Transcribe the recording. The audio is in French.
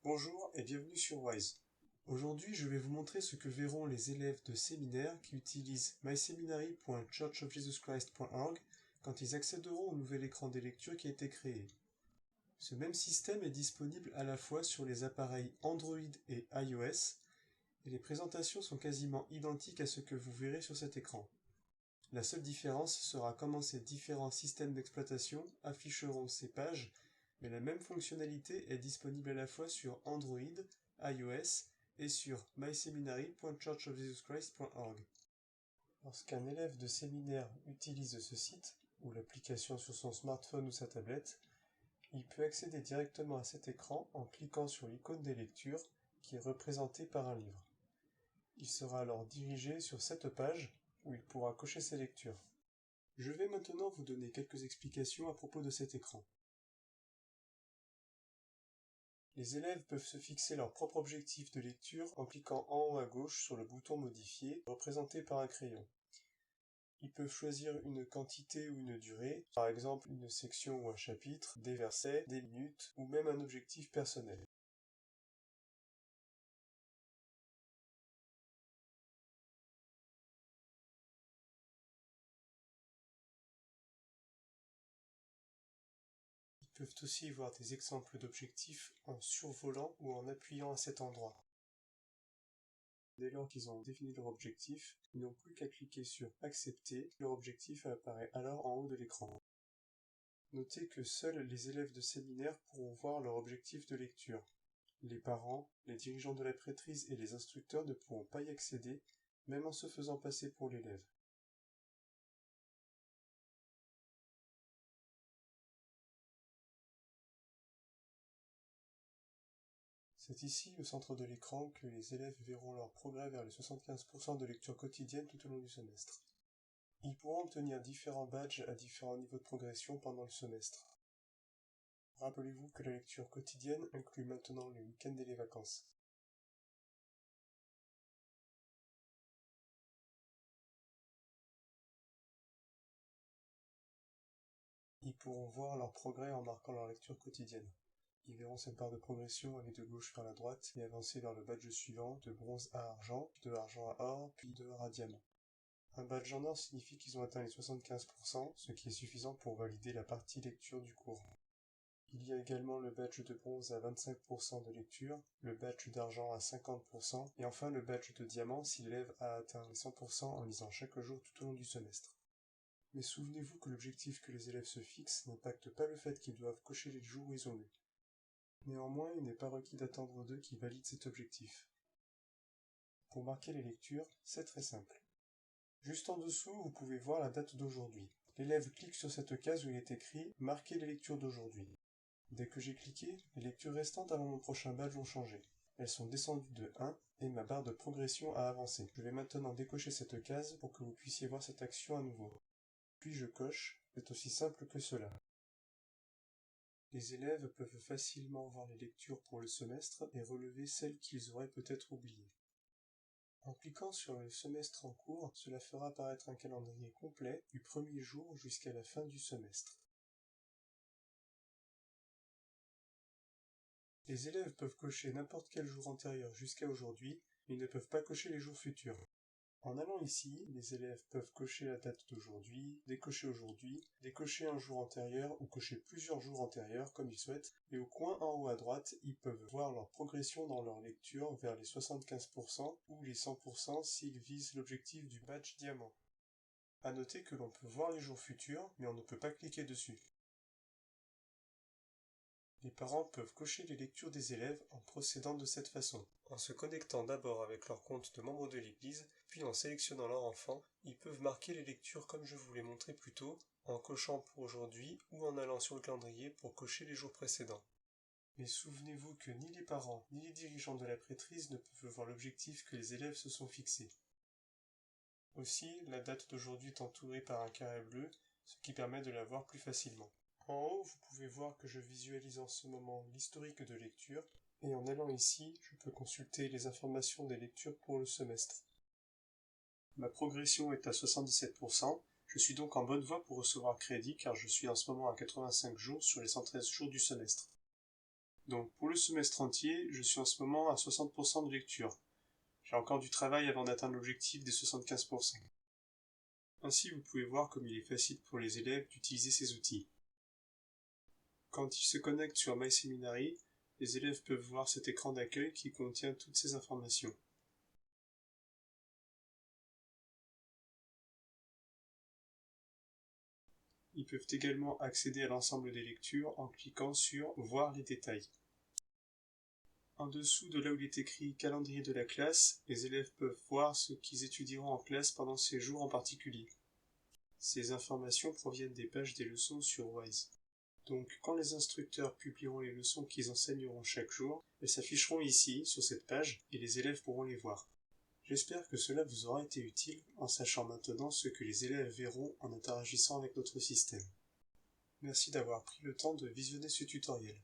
Bonjour et bienvenue sur Wise. Aujourd'hui, je vais vous montrer ce que verront les élèves de séminaire qui utilisent myseminary.churchofjesuschrist.org quand ils accéderont au nouvel écran des lectures qui a été créé. Ce même système est disponible à la fois sur les appareils Android et iOS, et les présentations sont quasiment identiques à ce que vous verrez sur cet écran. La seule différence sera comment ces différents systèmes d'exploitation afficheront ces pages, mais la même fonctionnalité est disponible à la fois sur Android, iOS et sur myseminary.churchofjesuschrist.org. Lorsqu'un élève de séminaire utilise ce site, ou l'application sur son smartphone ou sa tablette, il peut accéder directement à cet écran en cliquant sur l'icône des lectures qui est représentée par un livre. Il sera alors dirigé sur cette page où il pourra cocher ses lectures. Je vais maintenant vous donner quelques explications à propos de cet écran. Les élèves peuvent se fixer leur propre objectif de lecture en cliquant en haut à gauche sur le bouton modifier, représenté par un crayon. Ils peuvent choisir une quantité ou une durée, par exemple une section ou un chapitre, des versets, des minutes, ou même un objectif personnel. Ils peuvent aussi voir des exemples d'objectifs en survolant ou en appuyant à cet endroit. Dès lors qu'ils ont défini leur objectif, ils n'ont plus qu'à cliquer sur « Accepter », leur objectif apparaît alors en haut de l'écran. Notez que seuls les élèves de séminaire pourront voir leur objectif de lecture. Les parents, les dirigeants de la prêtrise et les instructeurs ne pourront pas y accéder, même en se faisant passer pour l'élève. C'est ici, au centre de l'écran, que les élèves verront leur progrès vers les 75% de lecture quotidienne tout au long du semestre. Ils pourront obtenir différents badges à différents niveaux de progression pendant le semestre. Rappelez-vous que la lecture quotidienne inclut maintenant les week-ends et les vacances. Ils pourront voir leur progrès en marquant leur lecture quotidienne. Ils verront cette barre de progression aller de gauche vers la droite et avancer vers le badge suivant, de bronze à argent, puis de argent à or, puis de or à diamant. Un badge en or signifie qu'ils ont atteint les 75%, ce qui est suffisant pour valider la partie lecture du cours. Il y a également le badge de bronze à 25% de lecture, le badge d'argent à 50%, et enfin le badge de diamant si l'élève a atteint les 100% en lisant chaque jour tout au long du semestre. Mais souvenez-vous que l'objectif que les élèves se fixent n'impacte pas le fait qu'ils doivent cocher les jours où ils ont lu. Néanmoins, il n'est pas requis d'attendre d'eux qu'ils valident cet objectif. Pour marquer les lectures, c'est très simple. Juste en dessous, vous pouvez voir la date d'aujourd'hui. L'élève clique sur cette case où il est écrit « Marquer les lectures d'aujourd'hui ». Dès que j'ai cliqué, les lectures restantes avant mon prochain badge ont changé. Elles sont descendues de 1 et ma barre de progression a avancé. Je vais maintenant décocher cette case pour que vous puissiez voir cette action à nouveau. Puis je coche, c'est aussi simple que cela. Les élèves peuvent facilement voir les lectures pour le semestre et relever celles qu'ils auraient peut-être oubliées. En cliquant sur le semestre en cours, cela fera apparaître un calendrier complet du premier jour jusqu'à la fin du semestre. Les élèves peuvent cocher n'importe quel jour antérieur jusqu'à aujourd'hui, mais ils ne peuvent pas cocher les jours futurs. En allant ici, les élèves peuvent cocher la date d'aujourd'hui, décocher un jour antérieur ou cocher plusieurs jours antérieurs comme ils souhaitent, et au coin en haut à droite, ils peuvent voir leur progression dans leur lecture vers les 75% ou les 100% s'ils visent l'objectif du badge diamant. À noter que l'on peut voir les jours futurs, mais on ne peut pas cliquer dessus. Les parents peuvent cocher les lectures des élèves en procédant de cette façon. En se connectant d'abord avec leur compte de membre de l'Église, puis en sélectionnant leur enfant, ils peuvent marquer les lectures comme je vous l'ai montré plus tôt, en cochant pour aujourd'hui ou en allant sur le calendrier pour cocher les jours précédents. Mais souvenez-vous que ni les parents ni les dirigeants de la prêtrise ne peuvent voir l'objectif que les élèves se sont fixés. Aussi, la date d'aujourd'hui est entourée par un carré bleu, ce qui permet de la voir plus facilement. En haut, vous pouvez voir que je visualise en ce moment l'historique de lecture, et en allant ici, je peux consulter les informations des lectures pour le semestre. Ma progression est à 77%, je suis donc en bonne voie pour recevoir crédit car je suis en ce moment à 85 jours sur les 113 jours du semestre. Donc pour le semestre entier, je suis en ce moment à 60% de lecture. J'ai encore du travail avant d'atteindre l'objectif des 75%. Ainsi, vous pouvez voir comme il est facile pour les élèves d'utiliser ces outils. Quand ils se connectent sur MySeminary, les élèves peuvent voir cet écran d'accueil qui contient toutes ces informations. Ils peuvent également accéder à l'ensemble des lectures en cliquant sur « Voir les détails ». En dessous de là où il est écrit « Calendrier de la classe », les élèves peuvent voir ce qu'ils étudieront en classe pendant ces jours en particulier. Ces informations proviennent des pages des leçons sur Wise. Donc, quand les instructeurs publieront les leçons qu'ils enseigneront chaque jour, elles s'afficheront ici, sur cette page, et les élèves pourront les voir. J'espère que cela vous aura été utile en sachant maintenant ce que les élèves verront en interagissant avec notre système. Merci d'avoir pris le temps de visionner ce tutoriel.